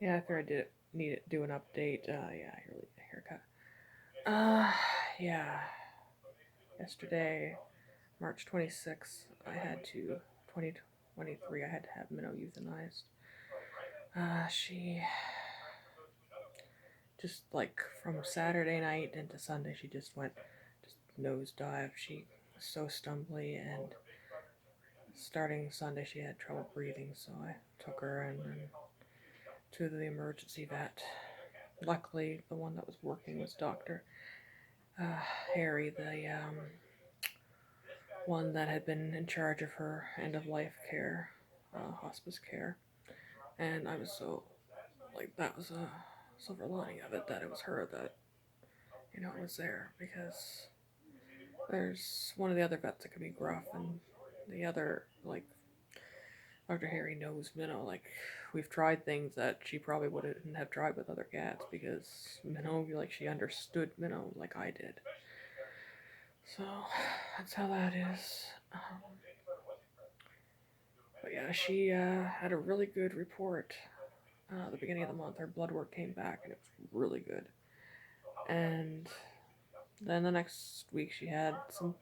Yeah, I figured I did need to do an update. Yeah, I really need a haircut. Uh, yeah. Yesterday, March 26th, I had to 2023. I had to have Minnow euthanized. She just like from Saturday night into Sunday, she just went just nosedive. She was so stumbly, and starting Sunday, she had trouble breathing. So I took her and to the emergency vet. Luckily, the one that was working was Doctor uh, Harry, the one that had been in charge of her end of life care, hospice care. And I was so, like, that was a silver lining of it that it was her that, was there because there's one of the other vets that could be gruff, and the other, like, Dr. Harry knows Minnow. Like, we've tried things that she probably wouldn't have tried with other cats because Minnow, like, she understood Minnow like I did. So that's how that is. But yeah, she had a really good report at the beginning of the month. Her blood work came back and it was really good. And then the next week she had some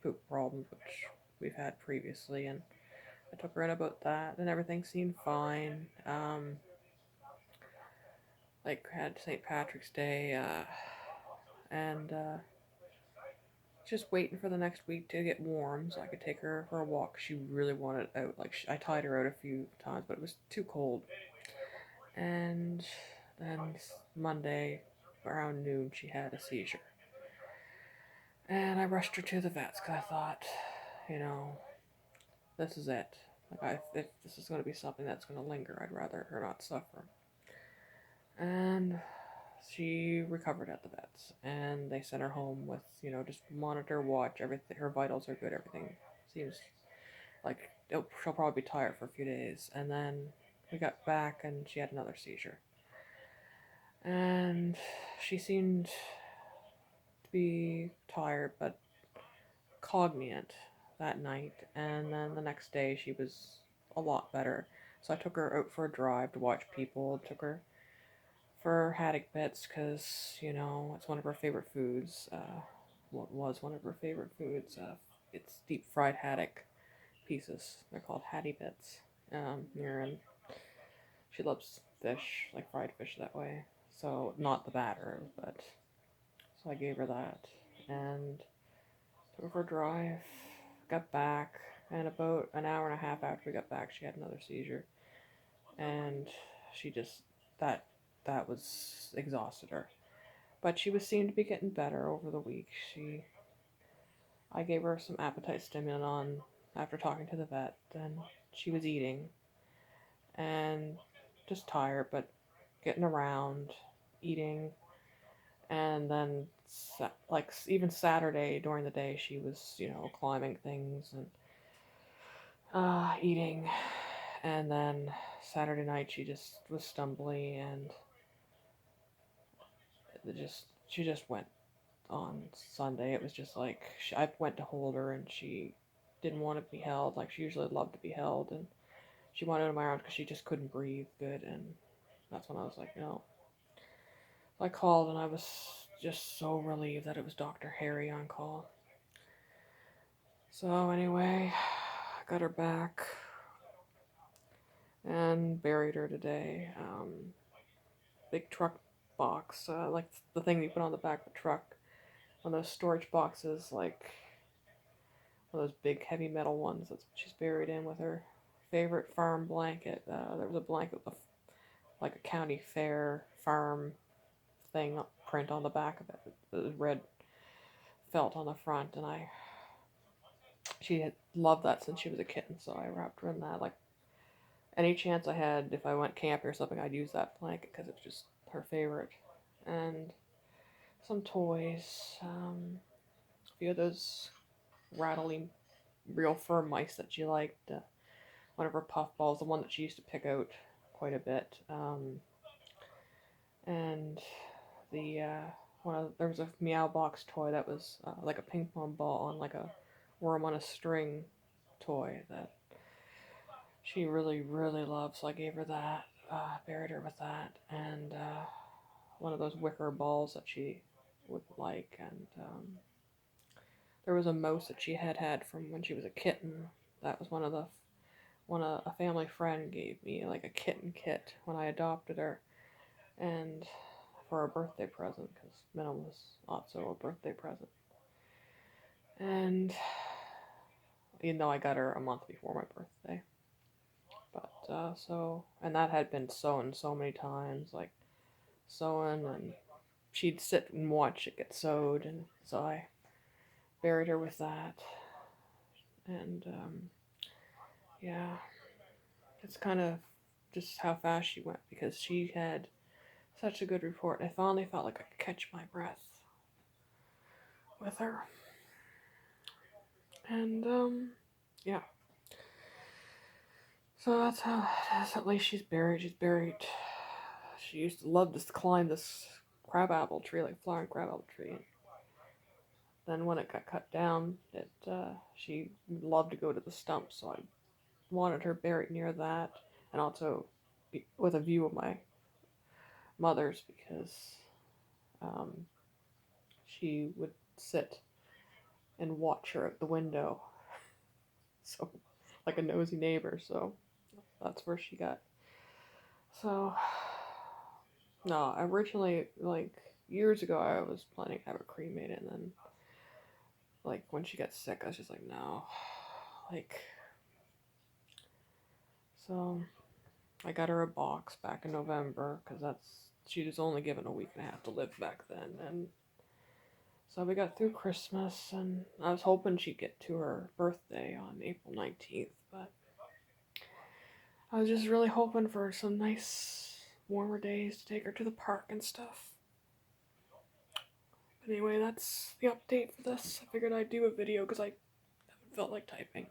poop problems, which we've had previously, and I took her in about that, and everything seemed fine. Like had St. Patrick's Day, and just waiting for the next week to get warm so I could take her for a walk. She really wanted out. Like I tied her out a few times, but it was too cold. And then Monday around noon she had a seizure, and I rushed her to the vets because I thought, you know, this is it. Like if this is going to be something that's going to linger, I'd rather her not suffer. And she recovered at the vets, and they sent her home with just monitor, watch everything. Her vitals are good. Everything seems like she'll probably be tired for a few days. And then we got back, and she had another seizure, and she seemed to be tired but cognate that night. And then the next day, she was a lot better. So I took her out for a drive to watch people. Took her for haddock bits because it's one of her favorite foods. What was one of her favorite foods? It's deep fried haddock pieces. They're called hattie bits. And she loves fish, like fried fish that way. So not the batter, but so I gave her that and took her for a drive. Got back, and about an hour and a half after we got back, she had another seizure, and she just that that was exhausted her. But she was seemed to be getting better over the week. I gave her some appetite stimulant after talking to the vet, and she was eating and just tired, but getting around, eating, and then like even Saturday during the day, she was climbing things and eating, and then Saturday night she just was stumbly and she just went on Sunday. It was just like I went to hold her and she didn't want to be held. Like she usually loved to be held, and she wanted in my arms because she just couldn't breathe good. And that's when I was like, no. So I called and I was just so relieved that it was Dr. Harry on call. So anyway, I got her back and buried her today. Big truck box, like the thing you put on the back of the truck. One of those storage boxes, like one of those big heavy metal ones that she's buried in with her favorite farm blanket. There was a blanket with like a county fair farm thing print on the back of it. The red felt on the front, and she had loved that since she was a kitten, so I wrapped her in that. Like any chance I had, if I went camping or something, I'd use that blanket because it's just her favorite. And some toys, a few of those rattling real fur mice that she liked. One of her puff balls, the one that she used to pick out quite a bit. And there was a Meow Box toy that was like a ping pong ball on like a worm on a string toy that she really really loved. So I gave her that. buried her with that, and one of those wicker balls that she would like, and there was a mouse that she had had from when she was a kitten. That was one a family friend gave me, like a kitten kit when I adopted her, and for a birthday present, because Minnow was also a birthday present. And even though I got her a month before my birthday, but and that had been sewn so many times, like sewn, and she'd sit and watch it get sewed, and so I buried her with that, and yeah, it's kind of just how fast she went because she had such a good report. I finally felt like I could catch my breath with her. And yeah. So that's how it is. At least she's buried. She's buried. She used to love to climb this crabapple tree, like flying crabapple tree. And then when it got cut down, she loved to go to the stump. So I wanted her buried near that, and also with a view of my mother's because um, she would sit and watch her at the window, so like a nosy neighbor. So that's where she got. So no, originally like years ago I was planning to have her cremated, and then like when she got sick, I was just like no, like so I got her a box back in November because she was only given a week and a half to live back then, and so we got through Christmas, and I was hoping she'd get to her birthday on April 19th, but I was just really hoping for some nice warmer days to take her to the park and stuff. But anyway, that's the update for this. I figured I'd do a video because I haven't felt like typing.